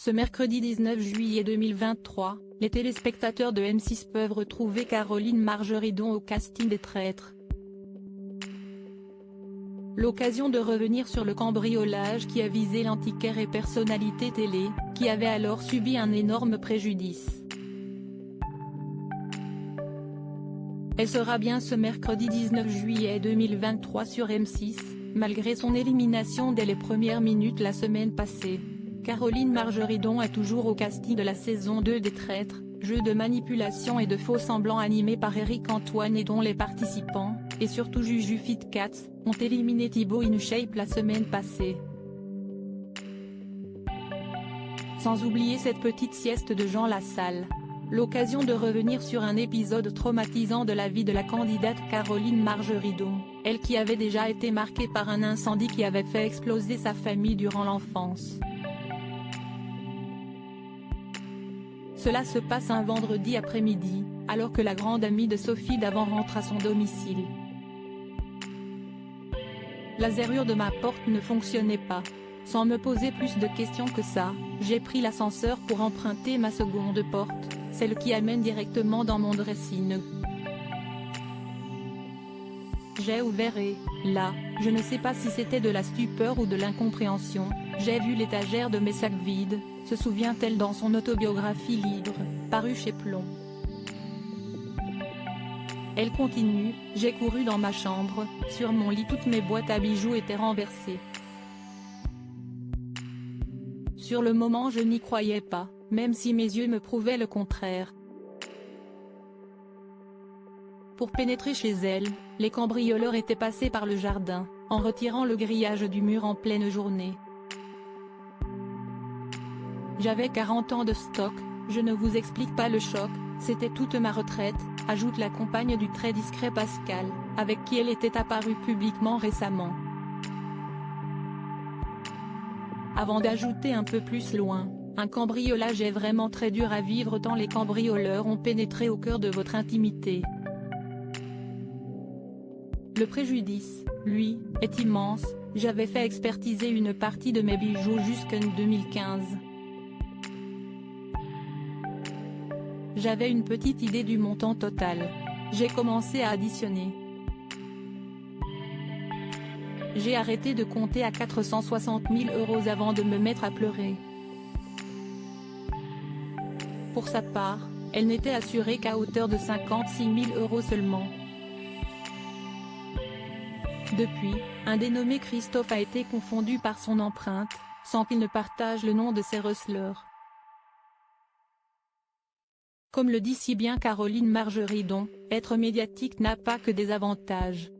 Ce mercredi 19 juillet 2023, les téléspectateurs de M6 peuvent retrouver Caroline Margeridon au casting des Traîtres. L'occasion de revenir sur le cambriolage qui a visé l'antiquaire et personnalité télé, qui avait alors subi un énorme préjudice. Elle sera bien ce mercredi 19 juillet 2023 sur M6, malgré son élimination dès les premières minutes la semaine passée. Caroline Margeridon est toujours au casting de la saison 2 des Traîtres, jeu de manipulation et de faux-semblants animé par Éric Antoine et dont les participants, et surtout Juju Fitcats, ont éliminé Thibaut InShape la semaine passée. Sans oublier cette petite sieste de Jean Lassalle. L'occasion de revenir sur un épisode traumatisant de la vie de la candidate Caroline Margeridon, elle qui avait déjà été marquée par un incendie qui avait fait exploser sa famille durant l'enfance. Cela se passe un vendredi après-midi, alors que la grande amie de Sophie d'Avant rentre à son domicile. La serrure de ma porte ne fonctionnait pas. Sans me poser plus de questions que ça, j'ai pris l'ascenseur pour emprunter ma seconde porte, celle qui amène directement dans mon dressing. J'ai ouvert et, là, je ne sais pas si c'était de la stupeur ou de l'incompréhension, j'ai vu l'étagère de mes sacs vides, se souvient-elle dans son autobiographie Libre, parue chez Plomb. Elle continue, j'ai couru dans ma chambre, sur mon lit toutes mes boîtes à bijoux étaient renversées. Sur le moment je n'y croyais pas, même si mes yeux me prouvaient le contraire. Pour pénétrer chez elle, les cambrioleurs étaient passés par le jardin, en retirant le grillage du mur en pleine journée. J'avais 40 ans de stock, je ne vous explique pas le choc, c'était toute ma retraite, ajoute la compagne du très discret Pascal, avec qui elle était apparue publiquement récemment. Avant d'ajouter un peu plus loin, un cambriolage est vraiment très dur à vivre tant les cambrioleurs ont pénétré au cœur de votre intimité. Le préjudice, lui, est immense, j'avais fait expertiser une partie de mes bijoux jusqu'en 2015. J'avais une petite idée du montant total. J'ai commencé à additionner. J'ai arrêté de compter à 460 000 € avant de me mettre à pleurer. Pour sa part, elle n'était assurée qu'à hauteur de 56 000 € seulement. Depuis, un dénommé Christophe a été confondu par son empreinte, sans qu'il ne partage le nom de ses receleurs. Comme le dit si bien Caroline Margeridon, être médiatique n'a pas que des avantages.